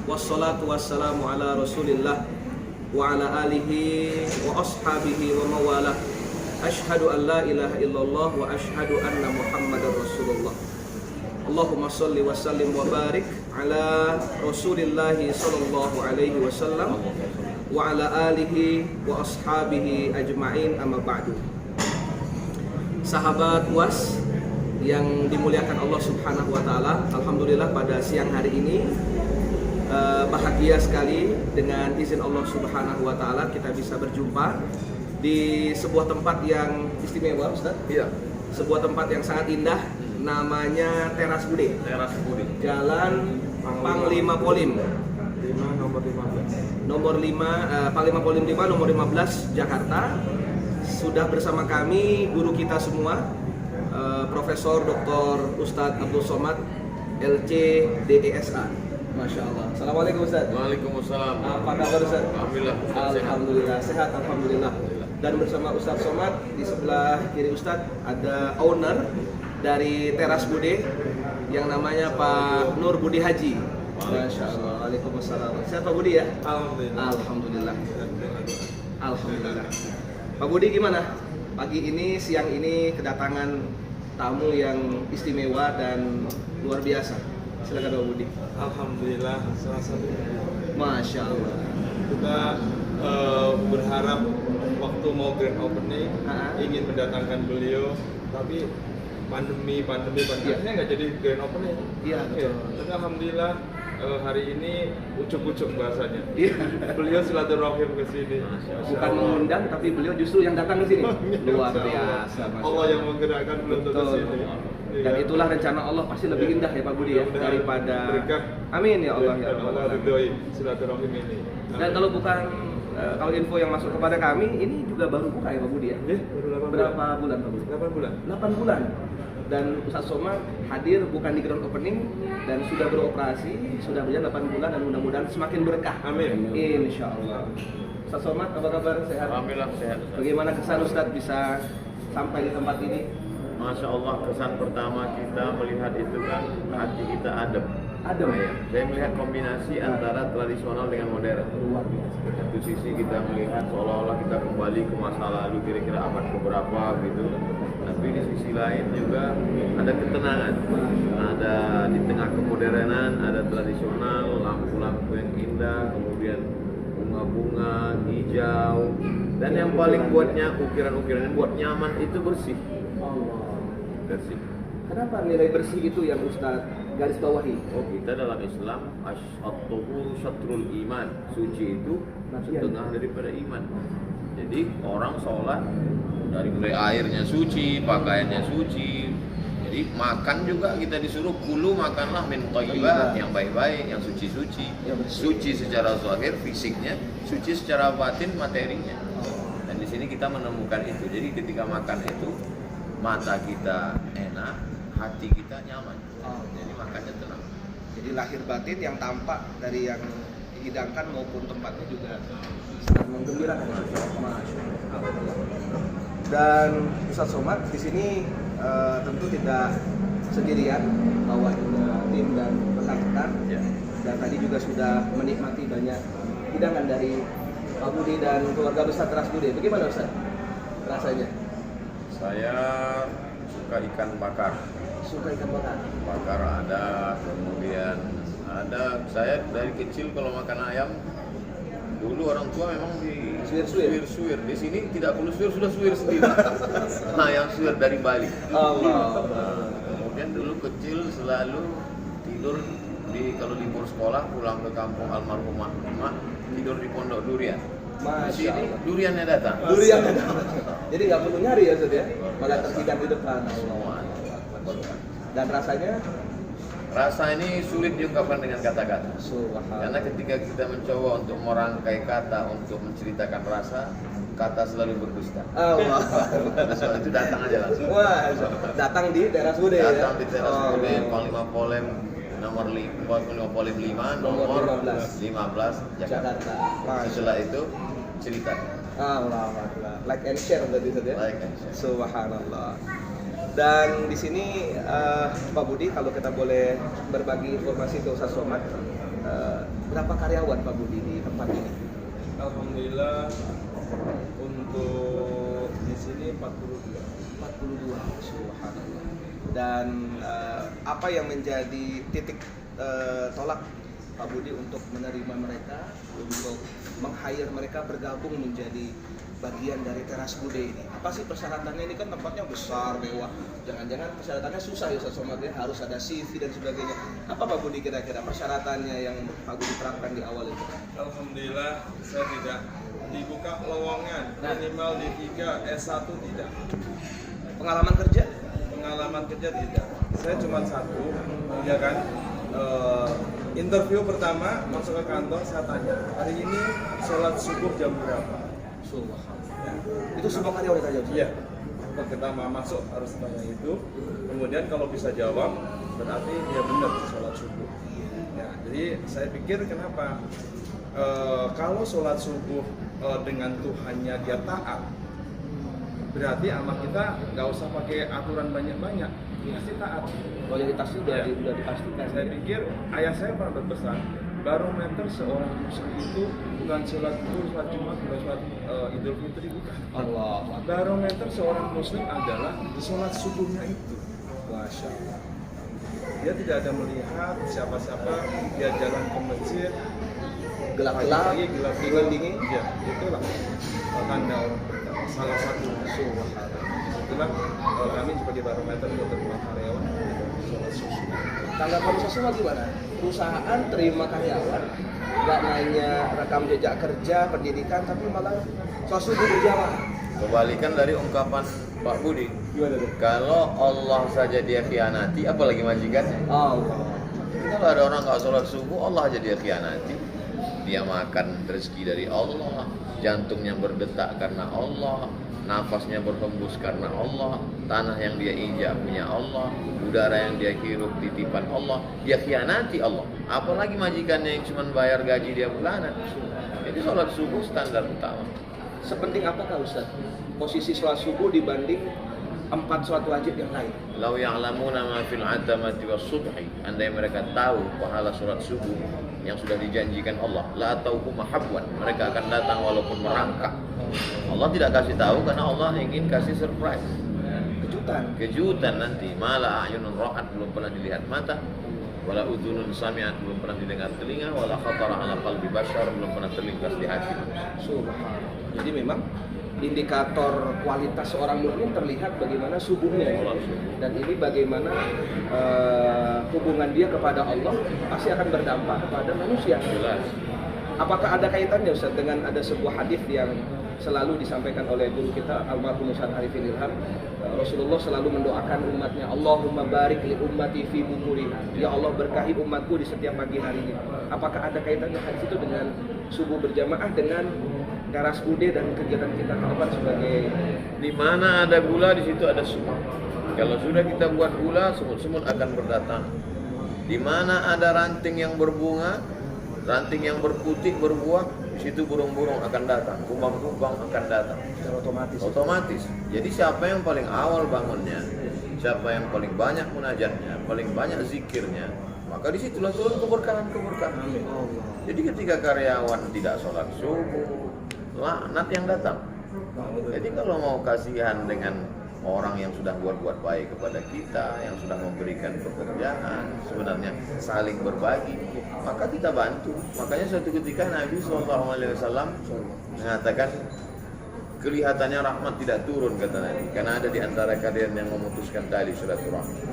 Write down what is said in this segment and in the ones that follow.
Wassalatu wassalamu ala rasulillah wa ala alihi wa ashabihi wa mawalah. Ashhadu an la ilaha illallah wa ashhadu anna muhammadar rasulullah. Allahumma salli wa sallim wa barik ala rasulillahi sallallahu alaihi wasallam wa ala alihi wa ashabihi ajma'in, amma ba'du. Sahabat UAS yang dimuliakan Allah Subhanahu wa taala, alhamdulillah pada siang hari ini bahagia sekali dengan izin Allah Subhanahu wa taala kita bisa berjumpa di sebuah tempat yang istimewa, Ustaz. Iya. Sebuah tempat yang sangat indah, namanya Teras Bude. Teras Bude. Jalan Panglima Polim. Nomor 5 Panglima Polim 5 nomor 15 Jakarta. Sudah bersama kami guru kita semua, Profesor Dr. Ustadz Abdul Somad LC DESA. Masya Allah. Assalamualaikum Ustadz. Waalaikumsalam. Apa kabar Ustadz? Alhamdulillah. Alhamdulillah sehat, alhamdulillah. Dan bersama Ustadz Somad di sebelah kiri Ustadz ada owner dari Teras Bude yang namanya Pak Nur Budi Haji. Masya Allah. Waalaikumsalam. Sehat Pak Budi ya? Alhamdulillah. Alhamdulillah. Alhamdulillah. Pak Budi gimana? Pagi ini, siang ini kedatangan tamu yang istimewa dan luar biasa. Silakan Pak Budi. Alhamdulillah, salah satu. Masya Allah. Kita berharap waktu mau grand opening ingin mendatangkan beliau, tapi pandemi akhirnya nggak jadi grand opening. Iya, betul. Tapi alhamdulillah hari ini ucuk-ucuk bahasanya. Iya. Beliau silaturahim ke sini. Bukan mengundang, tapi beliau justru yang datang ke sini. Luar biasa. Masya Allah yang menggerakkan beliau untuk ke Betul. sini. Dan itulah rencana Allah pasti lebih indah ya Pak Budi ya, daripada berkah. Amin ya Allah ya Dan Rabbal Allah Alamin. ridhoi silaturahim ini. Dan kalau bukan kalau info yang masuk kepada kami, ini juga baru buka ya Pak Budi ya? Baru 8 Berapa bulan Pak Budi? 8 bulan. 8 bulan. Dan Ustaz Somad hadir bukan di grand opening dan sudah beroperasi, sudah berjalan 8 bulan dan mudah-mudahan semakin berkah. Amin. Insya Allah. Ustaz Somad, apa kabar? Sehat? Alhamdulillah sehat. Bagaimana kesan Ustaz bisa sampai di tempat ini? Masya Allah, kesan pertama kita melihat itu kan hati kita adem. Adem Ya. Saya melihat kombinasi antara tradisional dengan modern. Luar biasa. Satu sisi kita melihat seolah-olah kita kembali ke masa lalu kira-kira abad keberapa gitu. Tapi di sisi lain juga ada ketenangan. Ada di tengah kemodernan, ada tradisional, lampu-lampu yang indah, kemudian bunga-bunga hijau. Dan yang paling buatnya ukiran-ukiran yang buat nyaman itu bersih. Allah. Bersih. Kenapa nilai bersih itu yang Ustaz garis bawahi? Oh, kita dalam Islam at-tuhuru syatrul iman. Suci itu setengah daripada iman. Jadi orang sholat dari mulai airnya suci, pakaiannya suci. Jadi makan juga kita disuruh kulu makanlah min thayyibat, yang baik-baik, yang suci-suci. Suci secara zahir fisiknya, suci secara batin materinya. Dan di sini kita menemukan itu. Jadi ketika makan itu mata kita enak, hati kita nyaman. Jadi makannya tenang. Jadi lahir batin yang tampak dari yang dihidangkan maupun tempatnya juga sangat menggembirakan. Masya Allah. Dan Ustaz Somad di sini tentu tidak sendirian, bawa juga tim dan rekan-rekan. Ya. Dan tadi juga sudah menikmati banyak hidangan dari Pak Budi dan keluarga besar Teras Bude. Bagaimana Ustaz rasanya? Saya suka ikan bakar. Suka ikan bakar? Bakar ada, kemudian ada. Saya dari kecil kalau makan ayam, dulu orang tua memang di suir. Di sini tidak perlu suir, sudah suir sendiri. Ayam suir dari Bali. Allah. Kemudian dulu kecil selalu tidur kalau libur sekolah pulang ke kampung almarhumah emak, tidur di pondok durian. Di Masya sini Allah. duriannya datang. Durian ada. Jadi nggak perlu nyari ya Ustaz ya, malah terhidang di depan. Semua. Dan rasanya Rasa ini sulit diungkapkan dengan kata-kata. subhanallah. Karena ketika kita mencoba untuk merangkai kata untuk menceritakan rasa, kata selalu berdusta. Allah. Soal itu datang aja langsung. Wah, datang di Teras Bude ya. Datang di Teras Bude, Panglima Polim nomor 5, nomor 15 Jakarta. Setelah itu cerita. Allah, like and share berarti Ustaz ya. Like and share. Subhanallah. Dan di sini Pak Budi, kalau kita boleh berbagi informasi ke Ustaz Somad, berapa karyawan Pak Budi di tempat ini? Alhamdulillah untuk di sini 42. Subhanallah. Dan apa yang menjadi titik tolak Pak Budi untuk menerima mereka, untuk meng-hire mereka bergabung menjadi bagian dari Teras Bude ini? Apa sih persyaratannya? Ini kan tempatnya besar, mewah. Jangan-jangan persyaratannya susah ya Ustaz Somad, ya? Harus ada CV dan sebagainya. Apa Pak Budi kira-kira persyaratannya yang Pak Budi terapkan di awal itu? Alhamdulillah saya tidak dibuka lowongan minimal D3, S1 tidak. Pengalaman kerja? Pengalaman kerja tidak. Saya cuma satu, ya kan. Interview pertama masuk ke kantor, saya tanya, hari ini sholat subuh jam berapa? Ya. Itu semua karyawan ditanya? Iya. Pertama masuk harus tanya itu. Kemudian kalau bisa jawab, berarti dia benar sholat subuh. Ya, jadi saya pikir kenapa? Kalau sholat subuh dengan Tuhannya dia taat, berarti amal kita nggak usah pakai aturan banyak-banyak, pasti taat. Loyalitas itu udah dipastikan. Saya pikir ayah saya pernah berpesan, barometer seorang muslim itu bukan sholat zuhur, sholat jumat, bukan sholat idul fitri, bukan. Allah. Barometer seorang muslim adalah sholat subuhnya itu. Masya Allah. Dia tidak ada melihat siapa-siapa, dia jalan ke masjid, Gelap-gelap, pagi gelap dingin-dingin. Ya, itulah tanda orang bertakwa. Salah satu itulah kami sebagai barometer untuk terima karyawan sholat subuh. Tanggapan Ustaz gimana? Perusahaan terima karyawan, nggak nanya rekam jejak kerja, pendidikan, tapi malah sholat subuh berjamaah. Kebalikan dari ungkapan Pak Budi. Gimana tuh? Kalau Allah saja dia khianati, apalagi majikannya. Allah. Kalau ada orang nggak sholat subuh, Allah aja dia khianati. Dia makan rezeki dari Allah, jantungnya berdetak karena Allah, nafasnya berhembus karena Allah, tanah yang dia injak punya Allah, udara yang dia hirup titipan Allah. Dia khianati Allah. Apalagi majikannya yang cuma bayar gaji dia bulanan. Jadi sholat subuh standar utama. Sepenting apakah Ustaz posisi sholat subuh dibanding 4 sholat wajib yang lain? Lau ya'lamuna ma fil atamati was subhi, andai mereka tahu pahala sholat subuh yang sudah dijanjikan Allah, la tauhum habwan, mereka akan datang walaupun merangkak. Allah tidak kasih tahu karena Allah ingin kasih surprise, kejutan nanti. Mala ayunun ra'at, belum pernah dilihat mata, wala udhunun sami'at, belum pernah didengar telinga, wala khatara ala qalbi bashar, belum pernah terlintas di hati manusia. Subhanallah. Jadi memang indikator kualitas seorang mukmin terlihat bagaimana subuhnya, dan ini bagaimana hubungan dia kepada Allah pasti akan berdampak kepada manusia. Jelas. Apakah ada kaitannya Ustaz dengan ada sebuah hadis yang selalu disampaikan oleh guru kita almarhum Ustaz Arifin Ilham? Rasulullah selalu mendoakan umatnya, Allahumma barik li ummati fi bukuriha, ya Allah berkahi umatku di setiap pagi harinya. Apakah ada kaitannya hadis itu dengan subuh berjamaah, dengan Teras Bude dan kegiatan kita ke depan sebagai Di mana ada gula, di situ ada semut. Kalau sudah kita buat gula, semut-semut akan berdatang. Di mana ada ranting yang berbunga, ranting yang berputik berbuah, di situ burung-burung akan datang, kumbang-kumbang akan datang. Otomatis. Jadi siapa yang paling awal bangunnya, siapa yang paling banyak munajatnya, paling banyak zikirnya, maka disitulah turun keberkahan. Jadi ketika karyawan tidak sholat subuh, laknat yang datang. Jadi kalau mau kasihan dengan orang yang sudah buat baik kepada kita, yang sudah memberikan pekerjaan, sebenarnya saling berbagi, maka kita bantu. Makanya suatu ketika Nabi SAW mengatakan, kelihatannya rahmat tidak turun, kata Nabi, karena ada di antara kalian yang memutuskan tali silaturahmi.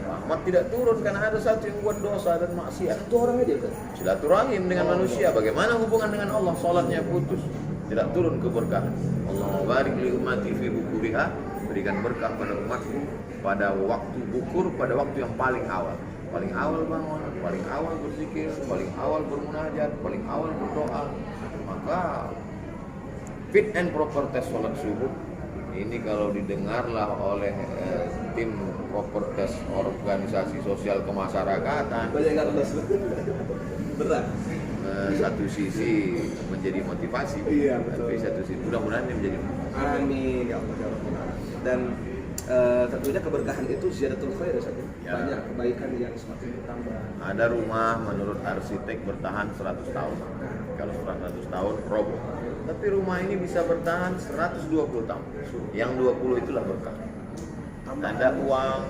Rahmat tidak turun karena ada satu yang buat dosa dan maksiat. itu orangnya dia kan? Silaturahim dengan manusia, bagaimana hubungan dengan Allah? Salatnya putus, tidak turun keberkahan. Allahumma barik li ummati fi bukuriha, berikan berkah pada umatku pada waktu bukur, pada waktu yang paling awal bangun, paling awal berzikir, paling awal bermunajat, paling awal berdoa. Maka fit and proper test sholat subuh ini kalau didengarlah oleh tim proper test organisasi sosial kemasyarakatan, berat. Satu sisi menjadi motivasi, Iya, betul. tapi satu sisi mudah-mudahan ini menjadi Amin ya Allah. Dan tentunya keberkahan itu ziyadatul khair ya, Ustaz. Ya. Banyak kebaikan yang semakin bertambah. Ada rumah menurut arsitek bertahan 100 tahun. Kalau 100 tahun roboh. Tapi rumah ini bisa bertahan 120 tahun. Yang 20 itulah berkah. Tanda uang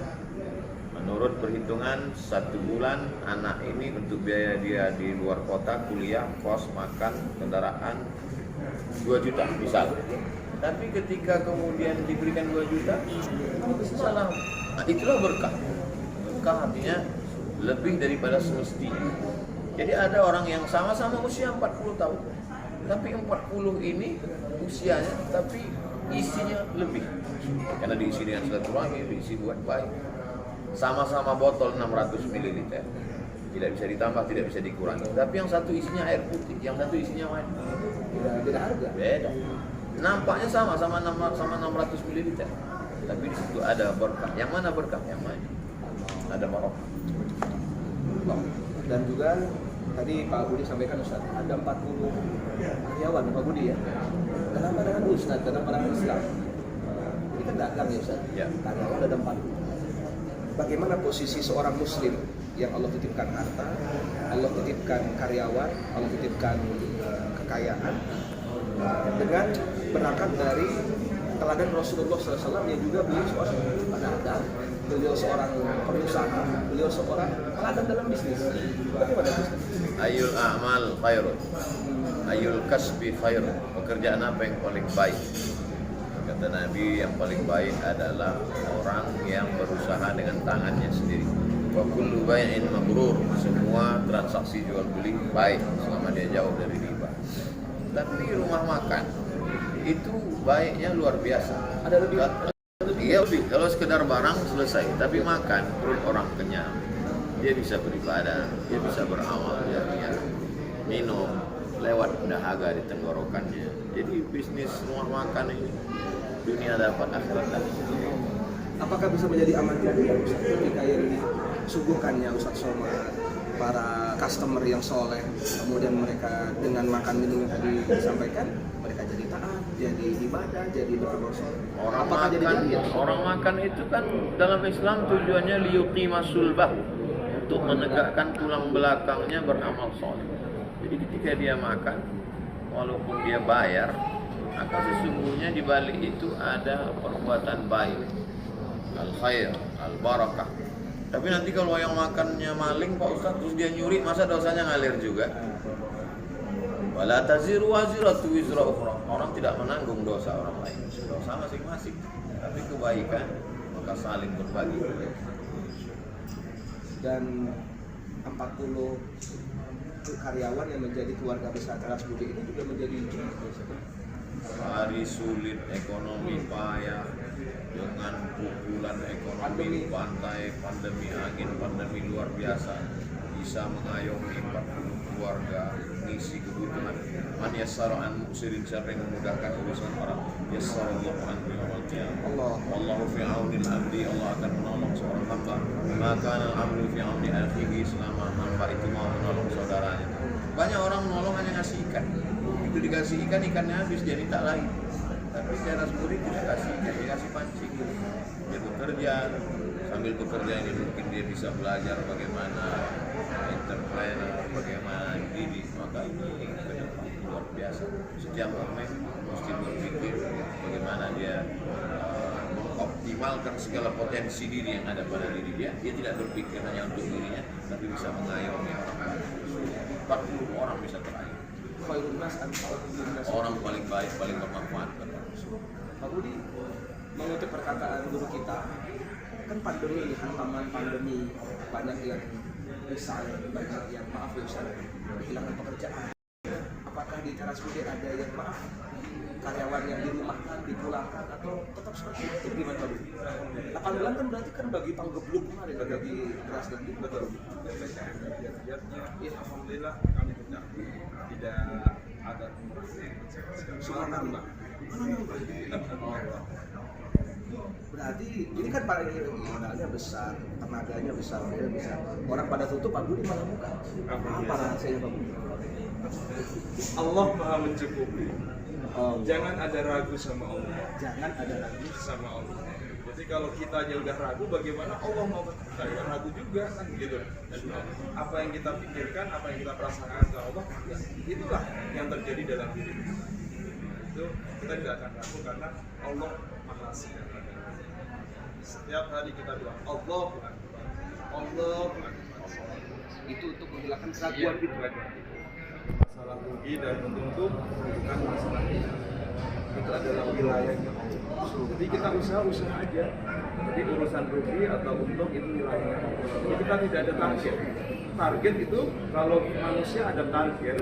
menurut perhitungan 1 bulan anak ini untuk biaya dia di luar kota, kuliah, kos, makan, kendaraan 2 juta misalnya. Tapi ketika kemudian diberikan 2 juta, malah itulah berkah. Berkah artinya lebih daripada semestinya. Jadi ada orang yang sama-sama usia 40 tahun, tapi 40 ini usianya, tapi isinya lebih. Karena diisi dengan silaturahmi, diisi buat baik. Sama-sama botol 600 ml. Tidak bisa ditambah, tidak bisa dikurangi. Tapi yang satu isinya air putih, yang satu isinya wine. Beda harga. Beda. Nampaknya sama 600 ml. Tapi di situ ada berkah. Yang mana berkah? Yang mana? Ada barokah. Dan juga tadi Pak Budi sampaikan Ustaz, ada 40 karyawan Pak Budi ya. Dalam pandangan Ustaz, dalam pandangan Islam, ini kan dagang ya Ustaz. Ya. Karyawan ada 40. Bagaimana posisi seorang Muslim yang Allah titipkan harta, Allah titipkan karyawan, Allah titipkan kekayaan, dengan berangkat dari teladan Rasulullah SAW yang juga beliau seorang pedagang, beliau seorang pengusaha, beliau seorang teladan dalam bisnis. Bagaimana bisnis? Ayul a'mal khairun. Ayul kasbi khairun. Pekerjaan apa yang paling baik? Kata Nabi, yang paling baik adalah orang yang berusaha dengan tangannya sendiri. Wa kullu bai'in mabrur. Semua transaksi jual beli baik selama dia jauh dari riba. Tapi rumah makan itu baiknya luar biasa. Ada lebih? Iya lebih. Kalau sekedar barang selesai, tapi makan perut orang kenyang. Dia bisa beribadah, dia bisa beramal, dia minum lewat dahaga di tenggorokannya. Jadi bisnis rumah makan ini dunia dapat, akhirat dapat. Apakah bisa menjadi amal jariah Ustaz ketika yang disuguhkannya Ustaz Somad, para customer yang soleh, kemudian mereka dengan makan minum yang tadi disampaikan, mereka jadi taat, jadi ibadah, jadi beramal soleh. Orang makan itu kan dalam Islam tujuannya liyuqima sulbah, untuk menegakkan tulang belakangnya beramal soleh. Jadi ketika dia makan, walaupun dia bayar, maka sesungguhnya di balik itu ada perbuatan baik, al khair, al barakah. Tapi nanti kalau yang makannya maling Pak Ustaz, terus dia nyuri, masa dosanya ngalir juga? Wala taziru waziratu wizra ukhra. Orang tidak menanggung dosa orang lain, dosa masing-masing. Tapi kebaikan maka saling berbagi. Dan 40 karyawan yang menjadi keluarga besar Teras Budi ini juga menjadi hari sulit, ekonomi payah, dengan pukulan ekonomi pantai, pandemi angin, pandemi luar biasa, bisa mengayomi 40 keluarga, mengisi kebutuhan. Man yassara an muksirin syarri, memudahkan urusan orang. Yassarallahu an yawmal qiyamah. Wallahu fi auni al-abdi, Allah akan menolong seorang hamba. Maka al-abdu fi auni akhihi, selama hamba itu mau menolong saudaranya. Banyak orang menolong hanya ngasih ikan. Itu dikasih ikan, ikannya habis jadi tak lagi. Tapi Teras Budi tidak kasih ikan, dikasih pancing. Dia bekerja, sambil bekerja ini mungkin dia bisa belajar bagaimana entrepreneur, bagaimana diri. Maka ini ke depan luar biasa. Setiap orang mesti berpikir bagaimana dia mengoptimalkan segala potensi diri yang ada pada diri dia. Dia tidak berpikir hanya untuk dirinya, tapi bisa mengayomi orang lain. 40 orang bisa terayomi. Orang paling baik, paling bermanfaat. Pak Budi mengutip perkataan guru kita, kan pandemi, hantaman pandemi, banyak yang misal, banyak yang maaf ya Ustaz, kehilangan pekerjaan. Apakah di Teras Budi ada yang maaf, karyawan yang dirumahkan, dipulangkan, atau tetap seperti itu? Gimana Pak Budi? 8 bulan kan berarti kan bagi panggebluk kemarin, bagi Teras Budi. Betul. Ya, alhamdulillah kami tidak ada Semua nambah. Berarti ini kan para modalnya besar, tenaganya besar, orang pada tutup, Pak Budi malah buka. Apa rahasianya Pak Budi? Allah Maha mencukupi. Jangan ada ragu sama Allah. Jangan ada ragu sama Allah. Jadi kalau kita aja udah ragu, bagaimana Allah mau kita ya ragu juga kan gitu. Dan apa yang kita pikirkan, apa yang kita perasakan ke Allah, ya itulah yang terjadi dalam diri kita. Itu kita tidak akan ragu karena Allah Maha Segala. Setiap hari kita bilang Allahu Akbar, Allahu Akbar. Itu untuk menghilangkan keraguan gitu. Masalah rugi dan untung bukan masalah kita. Itu adalah wilayahnya Allah. Jadi kita usaha aja. Jadi urusan rugi atau untung itu wilayahnya Allah. Jadi kita tidak ada target. Target itu kalau manusia ada target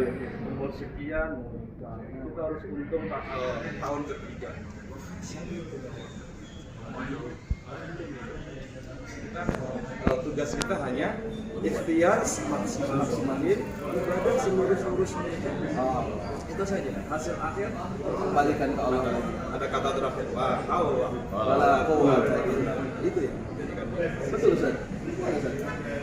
umur sekian kita harus untung tahun ketiga. Tugas kita hanya ikhtiar maksimalin ibadah seluruh-seluruhnya. Itu saja. Hasil akhir Kembalikan ke Allah. ada kata terakhir wa Allah. Wala quwwata illa billah. Itu ya. Betul Ustaz.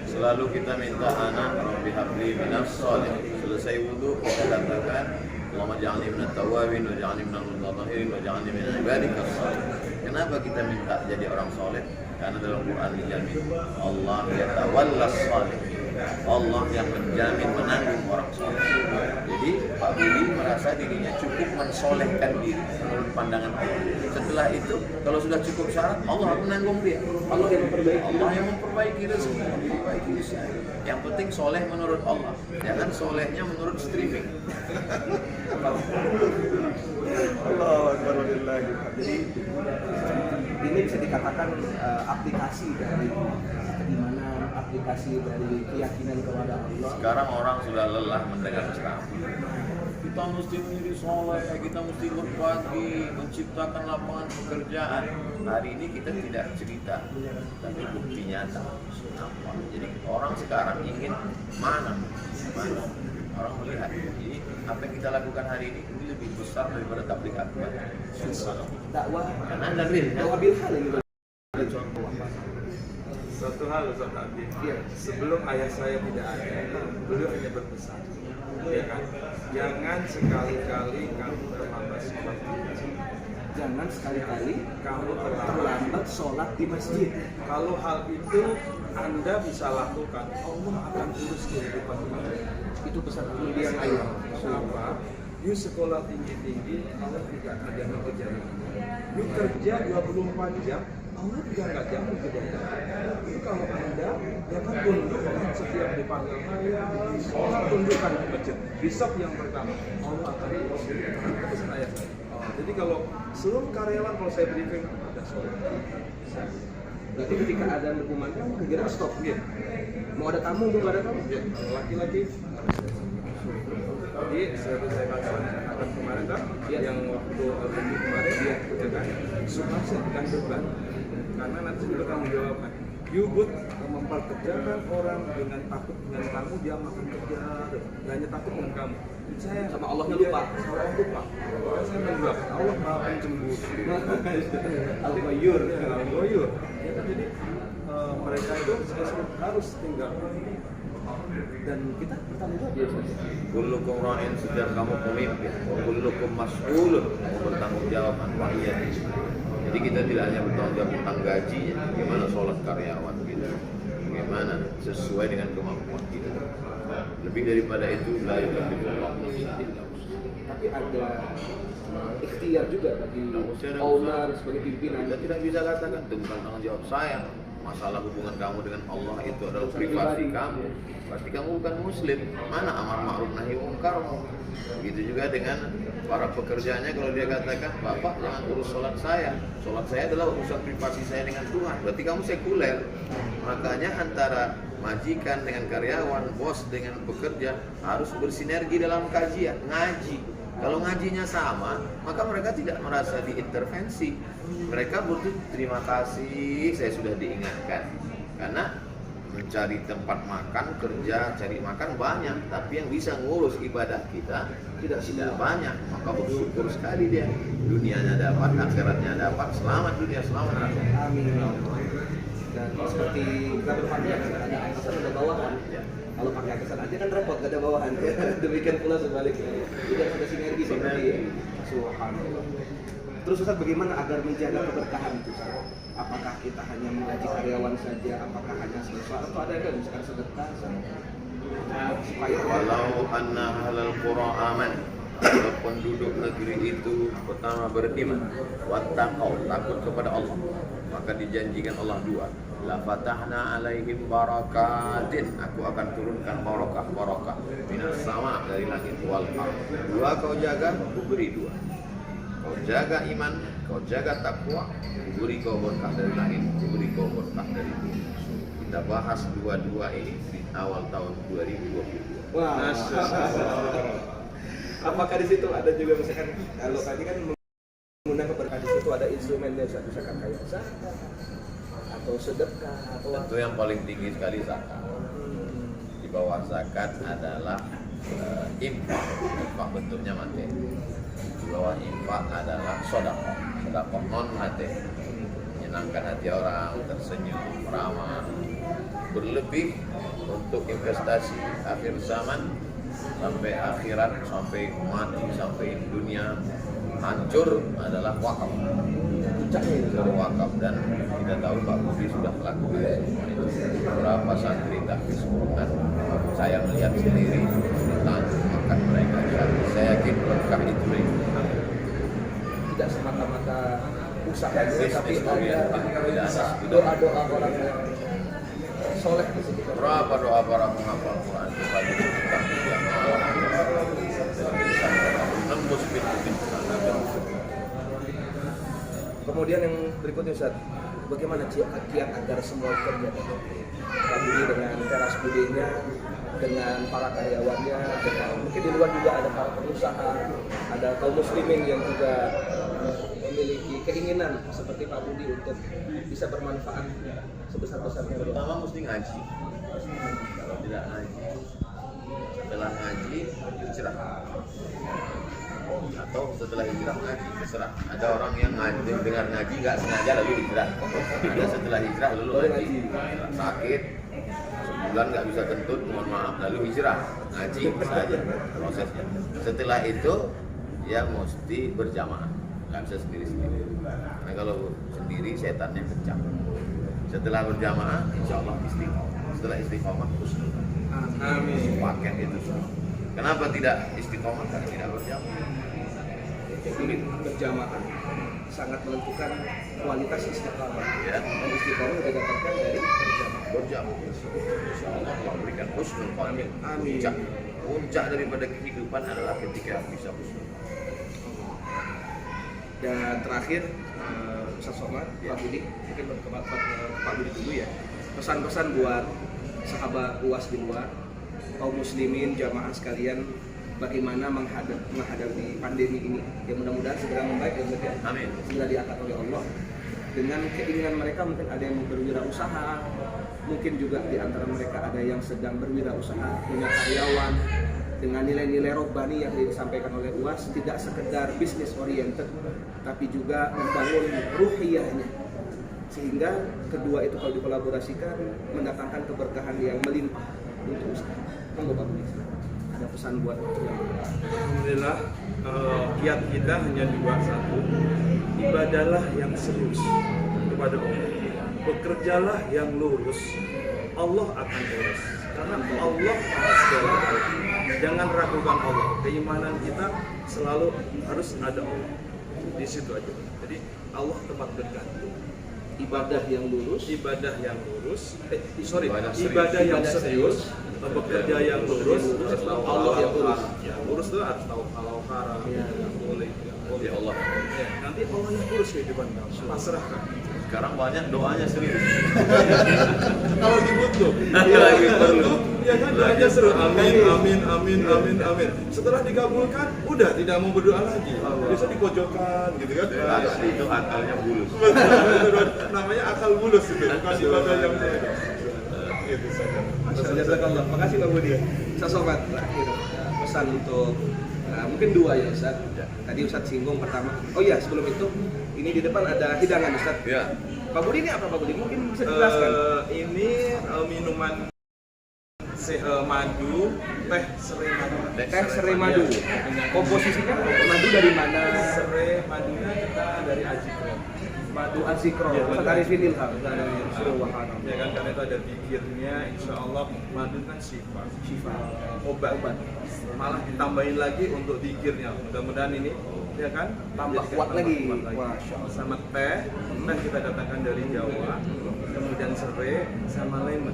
Selalu kita minta anak Rabbi habli minas shalih. Selesai wudu kita katakan Allahumma ja'alni minat tawwabin wa ja'alni minal mutatahhirin wa ja'alni min ibadikas shalihin. Kenapa kita minta jadi orang soleh? Karena dalam Quran dijamin Allah yatawallas shalihin. Allah yang menjamin menanggung orang soleh. Jadi Pak Billy merasa dirinya cukup mensolehkan diri menurut pandangan Allah. Setelah itu kalau sudah cukup syarat Allah menanggung dia. Allah yang memperbaiki. Allah yang memperbaiki rezeki, memperbaiki usaha. Yang penting soleh menurut Allah, jangan solehnya menurut streaming. Allahu Akbar lillahi. Jadi ini bisa dikatakan aplikasi dari keimanan, aplikasi dari keyakinan kepada Allah. Sekarang orang sudah lelah mendengar ceramah. Kita mesti menjadi soleh, kita mesti berbagi, menciptakan lapangan pekerjaan. Hari ini kita tidak cerita, tapi bukti nyata. Nampak. Jadi orang sekarang ingin mana? Orang melihat. Jadi apa yang kita lakukan hari ini lebih besar daripada tabligh akbar. Dakwah Karena ada real. dakwah bil hal ini. Ada contoh satu hal Ustaz Abdi. Sebelum ayah saya tidak ada, beliau hanya berpesan, ya kan? Jangan sekali-kali kamu terlambat sholat di masjid. Jangan sekali-kali Kamu terlambat sholat di masjid. Kalau hal itu Anda bisa lakukan, Allah akan urus kehidupan Anda. Itu pesan kemudian ayah. Kenapa? You sekolah tinggi-tinggi, Allah tidak ada mengejar. You kerja 24 jam, Allah juga nggak jamin kejagaan. Itu kalau Anda, ya kan tundukkan setiap dipanggil ayah, sholat tundukkan di masjid. Besok yang pertama, Allah akan urus. Itu pesan ayah saya. Jadi kalau seluruh karyawan kalau saya briefing ada sholat. Berarti ketika ada kumandang segera stop. Iya. Mau ada tamu, mau nggak ada tamu. Ya, laki-laki. Jadi saya katakan akan kemarin kan, yang waktu review kemarin dia kan sukses bukan beban, karena nanti sudah kamu jawabkan. You good memperkerjakan orang dengan takut dengan kamu, dia makan kerja, dan hanya takut dengan kamu. Saya Sama Allahnya lupa. Sama Allah lupa. Karena saya menjawab Allah maha pencemburu. Al-Ghayyur. Al-Ghayyur. Ya kan, jadi mereka itu harus tinggal. Dan kita bertanggung jawab ya. Kullukum ra'in, setiap kamu pemimpin, kullukum mas'ulun, kamu bertanggung jawab an ra'iyati. Jadi kita tidak hanya bertanggung jawab tentang gajinya, bagaimana sholat karyawan kita, bagaimana sesuai dengan kemampuan kita. Lebih daripada itu, la yukallifullahu nafsan illa wus'aha. Tapi ada ikhtiar juga bagi owner sebagai pimpinan. Kita tidak bisa katakan itu bukan tanggung jawab saya. Masalah hubungan kamu dengan Allah itu adalah privasi kamu. Berarti kamu bukan muslim. Mana amar ma'ruf nahi munkar? Begitu juga dengan para pekerjanya, kalau dia katakan, Bapak jangan urus sholat saya adalah urusan privasi saya dengan Tuhan. Berarti kamu sekuler. Makanya antara majikan dengan karyawan, bos dengan pekerja harus bersinergi dalam kajian, ngaji. Kalau ngajinya sama, maka mereka tidak merasa diintervensi. Mereka butuh terima kasih, saya sudah diingatkan. Karena mencari tempat makan, kerja, cari makan banyak, tapi yang bisa ngurus ibadah kita tidak banyak. Maka bersyukur sekali dia. Dunianya dapat, akhiratnya dapat. Selamat dunia, selamat akhirat. Amin. Dan seperti kita berpandang ada atasan ada bawahan. Kalau pakai atasan aja kan repot, gak ada bawahan. Demikian pula sebaliknya. Tidak ada sinergi seperti Subhanallah. Terus Ustaz, bagaimana agar menjaga keberkahan itu Ustaz? Apakah kita hanya menggaji karyawan saja? Apakah hanya sesuatu atau ada yang misalkan sedekah supaya Walau anna ahlal qura aman, kalau penduduk negeri itu pertama beriman, wattaqau, takut kepada Allah, maka dijanjikan Allah dua, la fatahna alaihim barakatin, aku akan turunkan barakah minas sama, dari langit wal ardh. Dua kau jaga, aku beri dua. Kau jaga iman, kau jaga takwa, aku beri kau berkah dari langit, aku beri kau berkah dari bumi. Kita bahas dua-dua ini di awal tahun 2022. wah. Apakah di situ ada juga misalkan kalau tadi kan menggunakan keberkahan di situ ada instrumennya misalkan kayak zakat atau sedekah atau Tentu yang paling tinggi sekali zakat. Di bawah zakat adalah infak. Infak bentuknya materi. Di bawah infak adalah sedekah. Sedekah non materi. Menyenangkan hati orang, tersenyum, ramah, berlebih untuk investasi akhir zaman sampai akhirat, sampai mati, sampai dunia hancur adalah wakaf. Wakaf, dan kita tahu Pak Budi sudah melakukan semua itu. Beberapa santri tahfiz Quran saya melihat sendiri tentang makan mereka. Saya yakin berkah itu tidak semata-mata usaha tapi tidak ada doa-doa orang yang soleh di situ. berapa doa para menghafal Quran itu bagi kita yang menembus pintu-pintu sana. Kemudian yang berikutnya Ustaz, bagaimana kiat agar semua kerja Pak Budi dengan teras budinya, dengan para karyawannya, dengan mungkin di luar juga ada para pengusaha, ada kaum muslimin yang juga memiliki keinginan seperti Pak Budi untuk bisa bermanfaat sebesar-besarnya. Pertama mesti ngaji. Kalau tidak ngaji, setelah ngaji hijrah, atau setelah hijrah ngaji terserah. Ada orang yang ngaji, dengar ngaji nggak sengaja lalu hijrah. Ada setelah hijrah lalu ngaji. Sakit sebulan nggak bisa kentut, mohon maaf, lalu hijrah ngaji saja prosesnya. Setelah itu ya mesti berjamaah, nggak bisa sendiri-sendiri. Karena kalau sendiri setannya kencang. Setelah berjamaah, insya Allah istiqomah. Setelah istiqomah, husnul. Amin. Paket itu semua. Kenapa tidak istiqomah? Karena tidak berjamaah. Jadi berjamaah sangat menentukan kualitas istiqomah. Ya. Dan istiqomah juga dapatkan dari Berjamaah. Insya Allah Allah berikan husnul khotimah. Amin. Puncak daripada kehidupan adalah ketika bisa husnul. Dan terakhir, Ustaz Somad, Pak Budi, mungkin ke Pak Budi dulu ya. Pesan-pesan buat sahabat UAS di luar, kaum muslimin, jamaah sekalian, bagaimana menghadapi pandemi ini yang mudah-mudahan segera membaik dan Amin. segera diangkat oleh Allah. Dengan keinginan mereka mungkin ada yang berwirausaha, mungkin juga di antara mereka ada yang sedang berwirausaha, punya karyawan. Dengan nilai-nilai robbani yang disampaikan oleh UAS, tidak sekedar bisnis oriented, tapi juga membangun ruhiyahnya. Sehingga kedua itu kalau dikolaborasikan mendatangkan keberkahan yang melimpah untuk usaha. Monggo Pak Budi, ada pesan buat yang Alhamdulillah, kiat kita hanya dua, satu, ibadahlah yang serius kepada Allah, bekerjalah yang lurus, Allah akan urus, karena Allah segala. Jangan ragukan Allah, keimanan kita selalu harus ada Allah di situ aja. Jadi Allah tempat bergantung. ibadah yang lurus, Ibadah yang lurus, Ibadah yang serius, bekerja yang lurus, Allah yang lurus. Ya, lurus itu harus tahu kalau haram, nggak boleh, Ya Allah. Ya, nanti Allah yang urus kehidupan kamu, pasrahkan. Sekarang banyak doanya serius. Kalau dibutuh, Lagi perlu. ya kan doanya seru. Amin, amin, amin, amin, amin. Setelah dikabulkan, udah tidak mau berdoa lagi. Bisa di pojokan, gitu kan? Itu akalnya bulus. Namanya akal bulus itu, bukan ibadah yang itu saja. Jazakallah. Makasih Pak Budi. Ustaz Somad, terakhir pesan untuk mungkin dua ya Ustaz. Tadi Ustaz singgung pertama. Oh iya, sebelum itu ini di depan ada hidangan Ustaz. Ya. Pak Budi ini apa Pak Budi? Mungkin bisa dijelaskan. Ini minuman madu, teh serai madu. Teh serai madu. Komposisinya madu dari mana? Serai madunya kita dari Ajikro. Madu azikro. Ya, Ustaz Arifin Ilham. Subhanallah. Ya kan, karena itu ada pikirnya, insya Allah madu kan syifa, obat. Malah ditambahin lagi untuk pikirnya. Mudah-mudahan ini ya kan Tambah jadi kuat lagi. Masya Allah. Sama teh kita datangkan dari Jawa, kemudian serai sama lemon.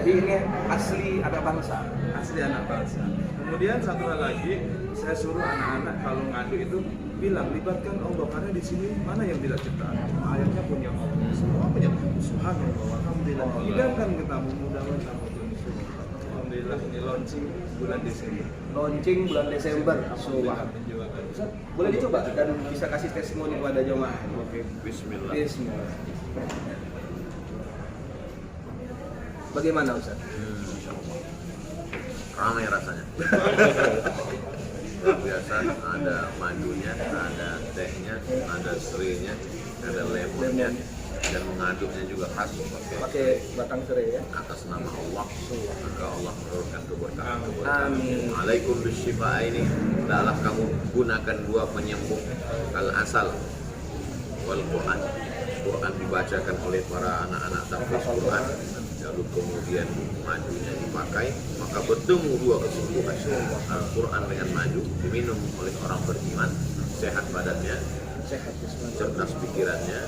Jadi ini asli anak bangsa. Asli anak bangsa. Kemudian satu hal lagi, saya suruh anak-anak kalau ngadu itu bilang libatkan Allah, karena di sini mana yang tidak ciptaan, ayatnya punya Allah, semua punya Subhanallah, alhamdulillah. Hidangkan kita mudah-mudahan. Alhamdulillah ini launching bulan Desember. Launching bulan Desember. Subhanallah. Penjualan. Ustaz, boleh dicoba dan bisa kasih testimoni kepada jemaah. Oke, bismillah. Bismillah. Bagaimana Ustaz? Insya Allah. Ramai rasanya. Biasa ada madunya, ada tehnya, ada serainya, ada lemonnya, dan mengaduknya juga khas Pakai batang serai ya. atas nama Allah. Maka Allah menurunkan keberkahan. Amin. Alaikum bisyifa ini, hendaklah kamu gunakan dua penyembuh al-asal wal Quran. Quran dibacakan oleh para anak-anak tahfiz Quran, lalu kemudian madunya dipakai, maka bertemu dua kesembuhan. Al-Quran dengan madu diminum oleh orang beriman, sehat badannya, Sehat bismillah. cerdas pikirannya,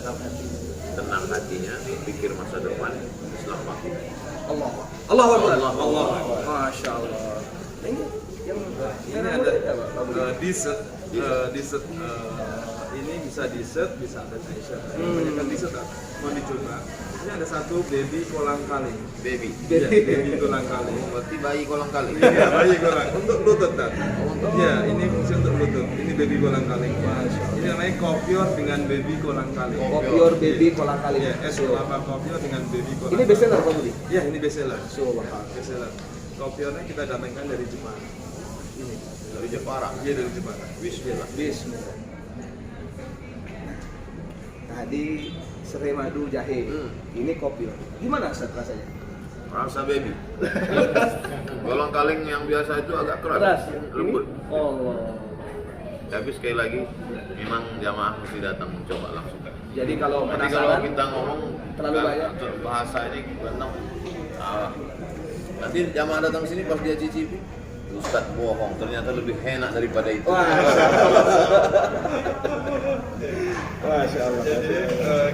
tenang hatinya, pikir masa depan, Islam pasti. Allah. Allah Akbar. Allah. Allah. Masya Allah. Ini yang Ini ada dessert, ini bisa dessert, bisa ada dessert. Banyak kan dessert kan? Mau dicoba. Ini ada satu baby kolang-kaling. Baby. Iya, baby kolang-kaling. Berarti bayi kolang kali. Iya, bayi kolang untuk lutut kan? Iya, ini fungsi untuk lutut. Ini baby kolang-kaling. Ini namanya kopior dengan baby kolang-kaling. Kopior baby kolang-kaling. Iya, es kelapa kopior dengan baby kolang. Ini bestseller Pak Budi? Iya, ini bestseller. Subhanallah. Bestseller. Kopiornya kita datangkan dari Jepang. Ini Dari Jepara. Iya, dari Jepang. Bismillah. Bismillah. Tadi serai madu jahe. Ini kopior. Gimana Ustaz rasanya? Rasa baby. Kolang kaling yang biasa itu agak keras. Keras. Lembut. Ini? Oh. Tapi sekali lagi, memang jamaah mesti datang mencoba langsung. Jadi kalau Nanti kalau penasaran kita ngomong terlalu banyak. bahasa ini benar. Nanti jamaah datang sini pas dia cicipi, Ustadz bohong, ternyata lebih enak daripada itu. Wah. Masya Allah. Jadi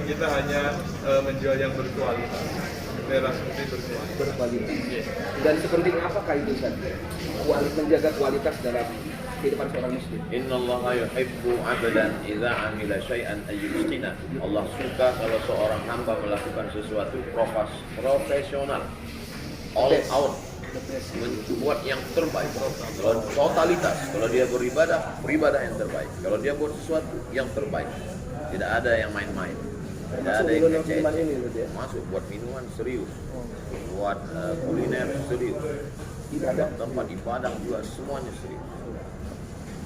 kita hanya menjual yang berkualitas. Merah putih berkualitas. Berkualitas. Dan sepenting apakah itu Ustaz? Menjaga kualitas dalam kehidupan seorang muslim. Innallaha yuhibbu 'abdan idza 'amila syai'an ayyustina. Allah suka kalau seorang hamba melakukan sesuatu profesional, all out, membuat yang terbaik. Kalau totalitas, kalau dia beribadah yang terbaik. Kalau dia buat sesuatu yang terbaik. Tidak ada yang main-main. Tidak ada yang kece. Masuk buat minuman serius, buat kuliner serius, Ibadah. tempat ibadah juga semuanya serius.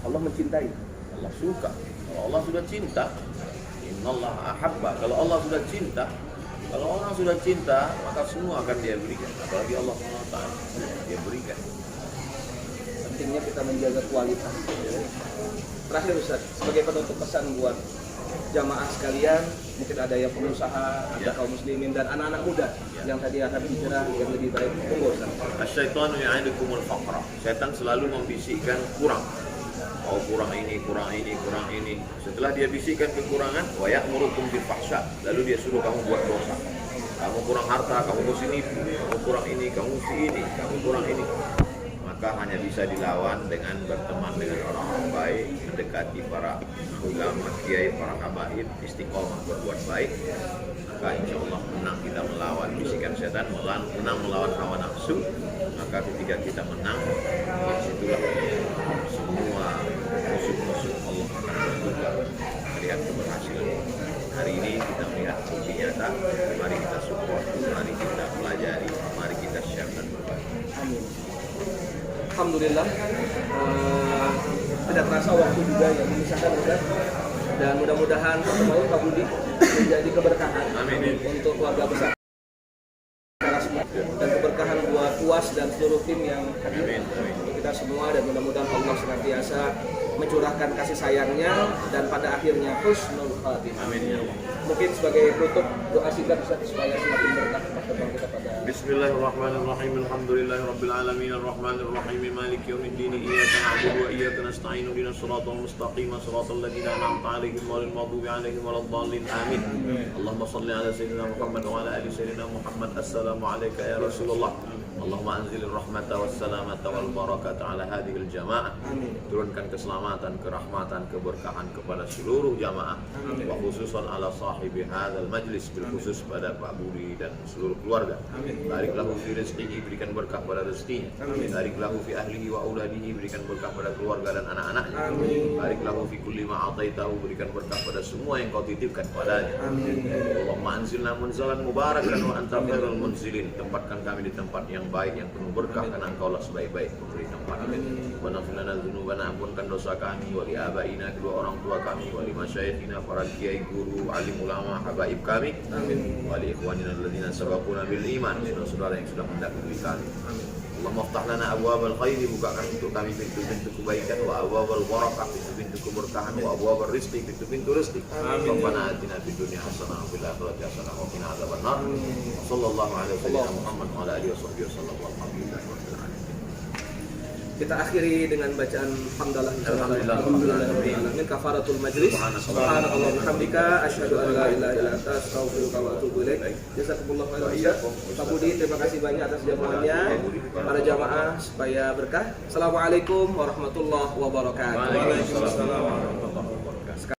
Allah mencintai. Allah suka. Kalau Allah sudah cinta, innallaha ahabba. Kalau Allah sudah cinta, kalau orang sudah cinta, maka semua akan dia berikan. Apalagi Allah SWT, dia berikan. Pentingnya kita menjaga kualitas. Terakhir Ustaz, sebagai penutup pesan buat jamaah sekalian, mungkin ada yang pengusaha, ada kaum muslimin dan anak-anak muda yang tadi akan bicara yang lebih baik. Tunggu Ustaz. Asyaitanu ya'idukumul faqra. Setan selalu membisikkan kurang. Oh kurang ini, kurang ini, kurang ini. Setelah dia bisikkan kekurangan, wa ya'murukum bil fahsya. Lalu dia suruh kamu buat dosa. Kamu kurang harta, kamu mesti nipu. Kamu kurang ini, kamu mesti ini, kamu kurang ini. Maka hanya bisa dilawan dengan berteman dengan orang-orang baik, mendekati para ulama, kiai, para habaib, istiqomah berbuat baik. Maka insya Allah menang kita melawan bisikan setan, menang melawan hawa nafsu. Maka ketika kita menang, disitulah semua musuh-musuh Allah akan terbuka melihat keberhasilan. Hari ini kita melihat bukti nyata. Mari kita support, mari kita pelajari, mari kita share dan berbagi. Amin. Alhamdulillah. Tidak terasa waktu juga yang memisahkan Ustaz. Dan mudah-mudahan semuanya Pak Budi menjadi keberkahan Amin. untuk keluarga besar dan keberkahan buat UAS dan seluruh tim yang hadir, Amin. untuk kita semua, dan mudah-mudahan Allah senantiasa mencurahkan kasih sayangnya dan pada akhirnya husnul khatimah. Amin ya Allah. Mungkin sebagai penutup doa singkat Ustaz supaya semakin berkah pertemuan kita pada Bismillahirrahmanirrahim. Alhamdulillahirabbil alamin arrahmanir rahim maliki yaumiddin iyyaka na'budu wa iyyaka nasta'in ihdinas siratal mustaqim siratal ladzina an'amta 'alaihim ghairil maghdubi 'alaihim waladdallin. Amin. Allahumma shalli ala sayyidina Muhammad wa ala ali sayyidina Muhammad. Assalamu alayka ya Rasulullah. Allahumma anzilir rahmata wassalamata wal barakata ala hadhil jamaah. Turunkan keselamatan, kerahmatan, keberkahan kepada seluruh jamaah. Wa khususan ala sahibi hadzal majlis, bil khusus pada Pak Budi dan seluruh keluarga. Barik lahu fi rizqihi, berikan berkah pada rezekinya. Barik lahu fi ahlihi wa auladihi, berikan berkah pada keluarga dan anak-anaknya. Barik lahu fi kulli ma ataitahu, berikan berkah pada semua yang kau titipkan padanya. Allahumma anzilna munzalan mubarakan wa anta khairul munzilin. Tempatkan kami di tempat yang baik, yang penuh berkah, karena Engkau lah sebaik-baik pemberi tempat. Wa nafil lana dzunubana, ampunkan dosa kami, wa li abaina, kedua orang tua kami, wa li masyayikhina, para kiai, guru, alim ulama, habaib kami, wa li ikhwanina alladzina sabaquna bil iman, saudara-saudara yang sudah mendahului kami. Allahumma aftah lana abwabal khairi, bukakan untuk kami pintu-pintu kebaikan, wa abwabal barakah, pintu-pintu keberkahan, wa abwabal rizqi, pintu-pintu rezeki. Rabbana atina fid dunya hasanah wa fil akhirati hasanah wa qina adzabannar. Sallallahu alaihi wasallam Muhammad wa ala alihi wasallam. Kita akhiri dengan bacaan hamdalah. Alhamdulillah. Kafaratul majlis. Subhanallah bihamdika asyhadu an la ilaha illa anta astaghfiruka wa atubu ilaik. Jazakumullah khairan. Pak Budi, terima kasih banyak atas jawabannya. Para jamaah supaya berkah. Assalamualaikum warahmatullahi wabarakatuh. Waalaikumsalam.